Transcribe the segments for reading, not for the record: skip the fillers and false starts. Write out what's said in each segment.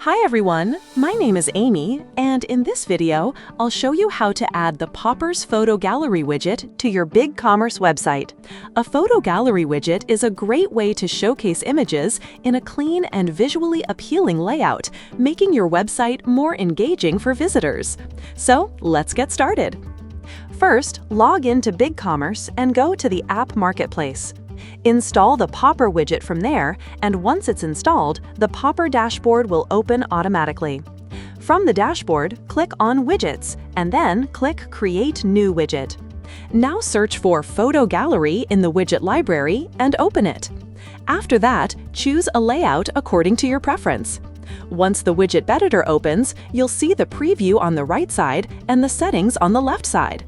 Hi everyone, my name is Amy, and in this video, I'll show you how to add the Poppers Photo Gallery widget to your BigCommerce website. A photo gallery widget is a great way to showcase images in a clean and visually appealing layout, making your website more engaging for visitors. So let's get started. First, log into BigCommerce and go to the App Marketplace. Install the Popper widget from there, and once it's installed, the Popper dashboard will open automatically. From the dashboard, click on Widgets, and then click Create New Widget. Now search for Photo Gallery in the widget library and open it. After that, choose a layout according to your preference. Once the widget editor opens, you'll see the preview on the right side and the settings on the left side.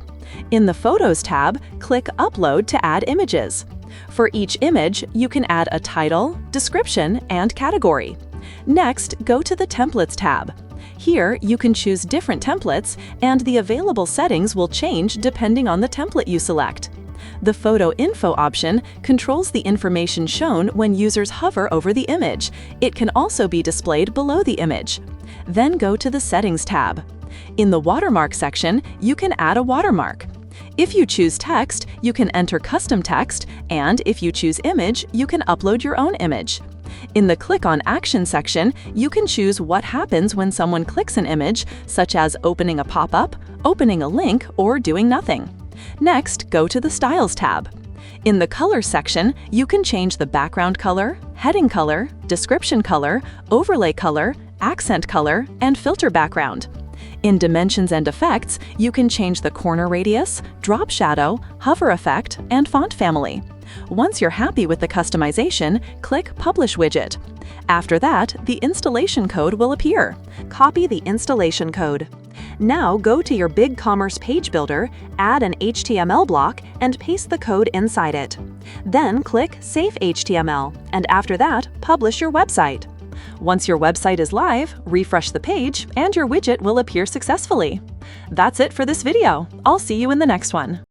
In the Photos tab, click Upload to add images. For each image, you can add a title, description, and category. Next, go to the Templates tab. Here, you can choose different templates, and the available settings will change depending on the template you select. The Photo Info option controls the information shown when users hover over the image. It can also be displayed below the image. Then go to the Settings tab. In the Watermark section, you can add a watermark. If you choose text, you can enter custom text, and if you choose image, you can upload your own image. In the Click on Action section, you can choose what happens when someone clicks an image, such as opening a pop-up, opening a link, or doing nothing. Next, go to the Styles tab. In the Colors section, you can change the background color, heading color, description color, overlay color, accent color, and filter background. In Dimensions and Effects, you can change the corner radius, drop shadow, hover effect, and font family. Once you're happy with the customization, click Publish Widget. After that, the installation code will appear. Copy the installation code. Now go to your BigCommerce page builder, add an HTML block, and paste the code inside it. Then click Save HTML, and after that, publish your website. Once your website is live, refresh the page, and your widget will appear successfully. That's it for this video. I'll see you in the next one.